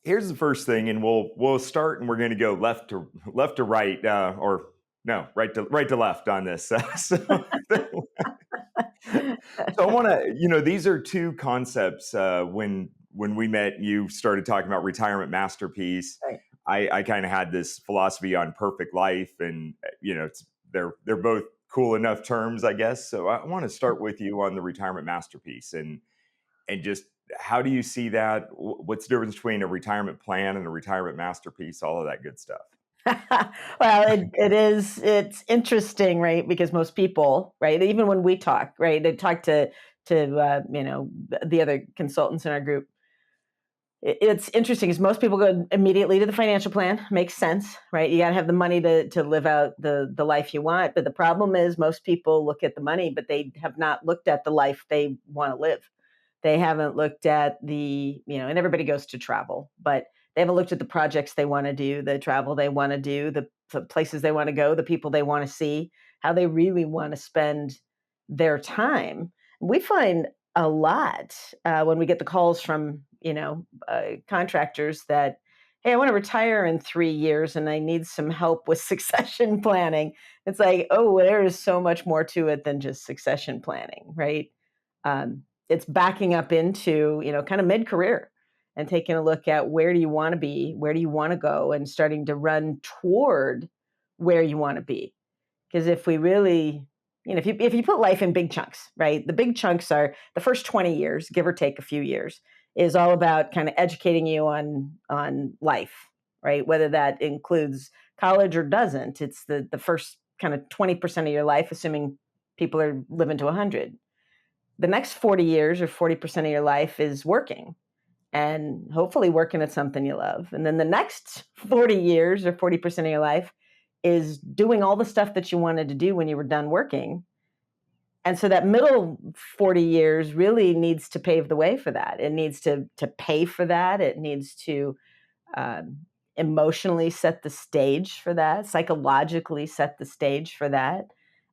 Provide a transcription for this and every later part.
Here's the first thing, and we'll start, and we're going to go left to right, or no, right to left on this. So I want to, these are two concepts. When we met, you started talking about retirement masterpiece. Right. I kind of had this philosophy on perfect life, and they're both cool enough terms, I guess. So I want to start with you on the retirement masterpiece, and just how do you see that? What's the difference between a retirement plan and a retirement masterpiece? All of that good stuff. Well, it's interesting, right? Because most people, right, even when we talk, right, they talk to the other consultants in our group. It's interesting because most people go immediately to the financial plan. Makes sense, right? You got to have the money to live out the life you want. But the problem is most people look at the money, but they have not looked at the life they want to live. They haven't looked at and everybody goes to travel, but they haven't looked at the projects they want to do, the travel they want to do, the places they want to go, the people they want to see, how they really want to spend their time. We find a lot when we get the calls from contractors that, hey, I want to retire in 3 years and I need some help with succession planning. It's like, oh, there is so much more to it than just succession planning, right? It's backing up into kind of mid-career and taking a look at where do you want to be, where do you want to go, and starting to run toward where you want to be. Because if we really, if you put life in big chunks, right? The big chunks are the first 20 years, give or take a few years, is all about kind of educating you on life, right? Whether that includes college or doesn't. It's the first kind of 20% of your life, assuming people are living to 100. The next 40 years or 40% of your life is working, and hopefully working at something you love. And then the next 40 years or 40% of your life is doing all the stuff that you wanted to do when you were done working. And so that middle 40 years really needs to pave the way for that. It needs to pay for that. It needs to emotionally set the stage for that, psychologically set the stage for that,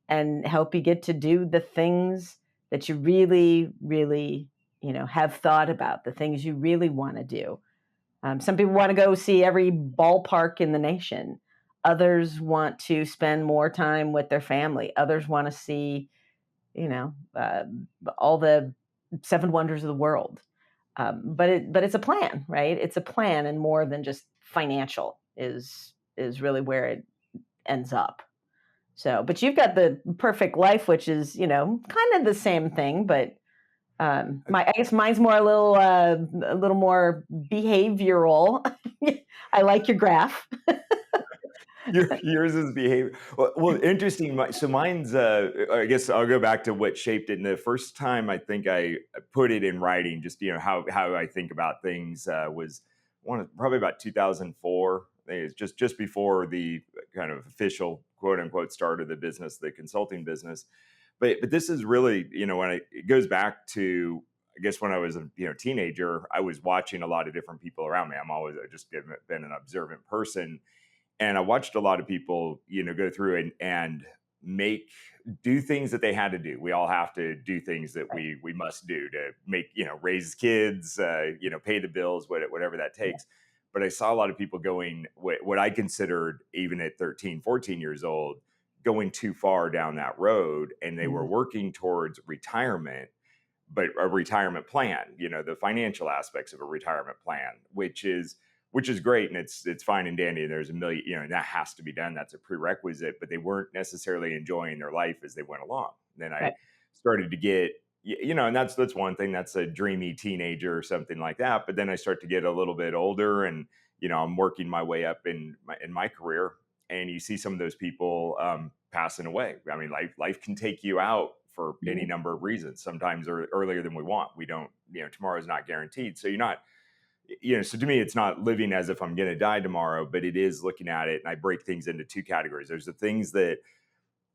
and help you get to do the things that you really, really, have thought about, the things you really want to do. Some people want to go see every ballpark in the nation. Others want to spend more time with their family. Others want to see, all the seven wonders of the world. But it's a plan, right? It's a plan, and more than just financial is really where it ends up. So, but you've got the perfect life, which is kind of the same thing, but I guess mine's more a little more behavioral. I like your graph. Yours is behavior. Well, interesting. So mine's. I guess I'll go back to what shaped it. And the first time I think I put it in writing, just how I think about things, was probably about 2004. It's just before the kind of official quote unquote start of the business, the consulting business. But this is really when it goes back to, I guess, when I was a teenager, I was watching a lot of different people around me. I've just been an observant person. And I watched a lot of people, go through and do things that they had to do. We all have to do things that we must do to raise kids, pay the bills, whatever that takes. But I saw a lot of people going what I considered, even at 13, 14 years old, going too far down that road. And they were working towards retirement, but a retirement plan, the financial aspects of a retirement plan, which is great, and it's fine and dandy. And there's a million, and that has to be done. That's a prerequisite. But they weren't necessarily enjoying their life as they went along. Then I started to get, and that's one thing. That's a dreamy teenager or something like that. But then I start to get a little bit older, and I'm working my way up in my career, and you see some of those people passing away. I mean, life can take you out for any number of reasons. Sometimes earlier than we want. We don't, tomorrow is not guaranteed. So you're not. So to me, it's not living as if I'm going to die tomorrow, but it is looking at it. And I break things into two categories. There's the things that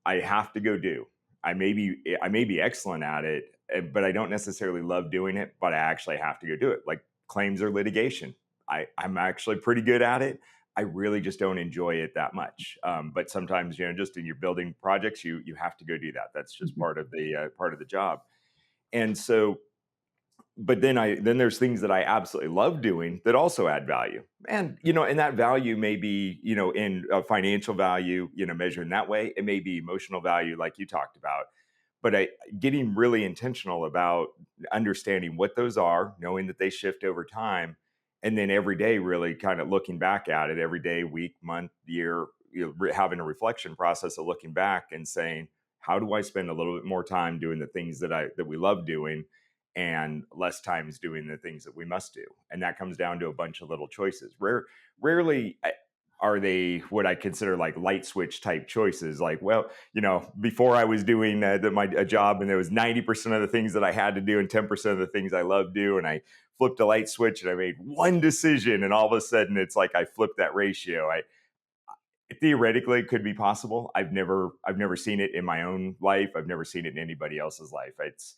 I have to go do. I may be excellent at it, but I don't necessarily love doing it, but I actually have to go do it. Like claims or litigation. I'm actually pretty good at it. I really just don't enjoy it that much. But sometimes, just in your building projects, you have to go do that. That's just part of the job. And so but then there's things that I absolutely love doing that also add value. And and that value may be, in a financial value, measured in that way. It may be emotional value like you talked about. But getting really intentional about understanding what those are, knowing that they shift over time, and then every day really kind of looking back at it every day, week, month, year, having a reflection process of looking back and saying, how do I spend a little bit more time doing the things that we love doing and less times doing the things that we must do? And that comes down to a bunch of little choices. Rarely are they what I consider like light switch type choices. Like, well, before I was doing my a job, and there was 90% of the things that I had to do and 10% of the things I love do, and I flipped a light switch and I made one decision, and all of a sudden it's like I flipped that ratio. I Theoretically it could be possible. I've never seen it in my own life. I've never seen it in anybody else's life. It's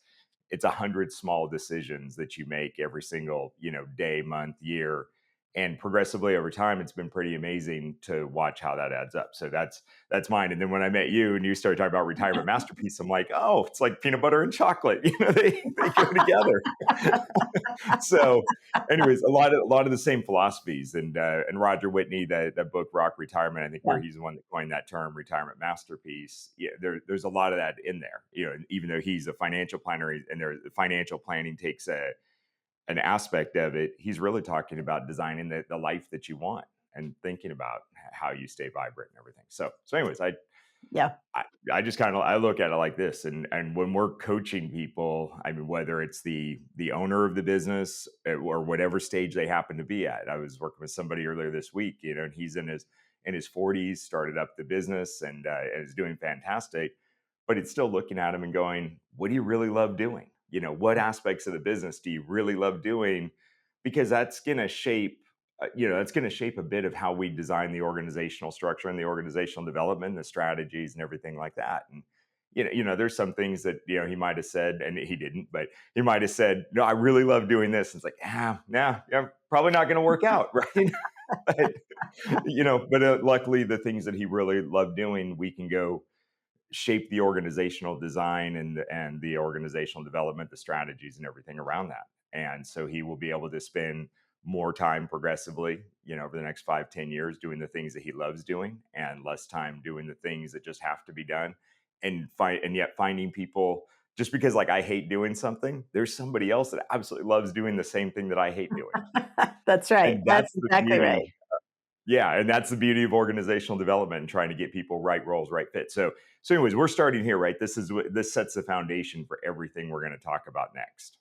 100 small decisions that you make every single day, month, year, and progressively over time it's been pretty amazing to watch how that adds up. So that's mine. And then when I met you and you started talking about retirement masterpiece, I'm like, oh, it's like peanut butter and chocolate. They go together. So anyways, a lot of the same philosophies. And Roger Whitney, that book Rock Retirement, I think, Yeah. where he's the one that coined that term retirement masterpiece. Yeah, there's a lot of that in there. Even though he's a financial planner, and financial planning takes an aspect of it, he's really talking about designing the life that you want and thinking about how you stay vibrant and everything. So anyways, Yeah. I, I just kind of I look at it like this, and when we're coaching people, I mean, whether it's the owner of the business, or whatever stage they happen to be at. I was working with somebody earlier this week, and he's in his 40s, started up the business, and is doing fantastic. But it's still looking at him and going, "What do you really love doing? What aspects of the business do you really love doing?" Because that's going to shape a bit of how we design the organizational structure and the organizational development, the strategies and everything like that. And there's some things that he might have said, and he didn't, but he might have said, "No, I really love doing this." And it's like, nah, yeah, probably not going to work out, right? but luckily, the things that he really loved doing, we can go shape the organizational design and the organizational development, the strategies and everything around that. And so he will be able to spend more time progressively, over the next 5-10 years doing the things that he loves doing, and less time doing the things that just have to be done. And yet finding people, just because like I hate doing something, there's somebody else that absolutely loves doing the same thing that I hate doing. That's right. And That's that's the exactly beauty. right. Yeah, and that's the beauty of organizational development and trying to get people right roles, right fit. So anyways, we're starting here, right? This sets the foundation for everything we're going to talk about next.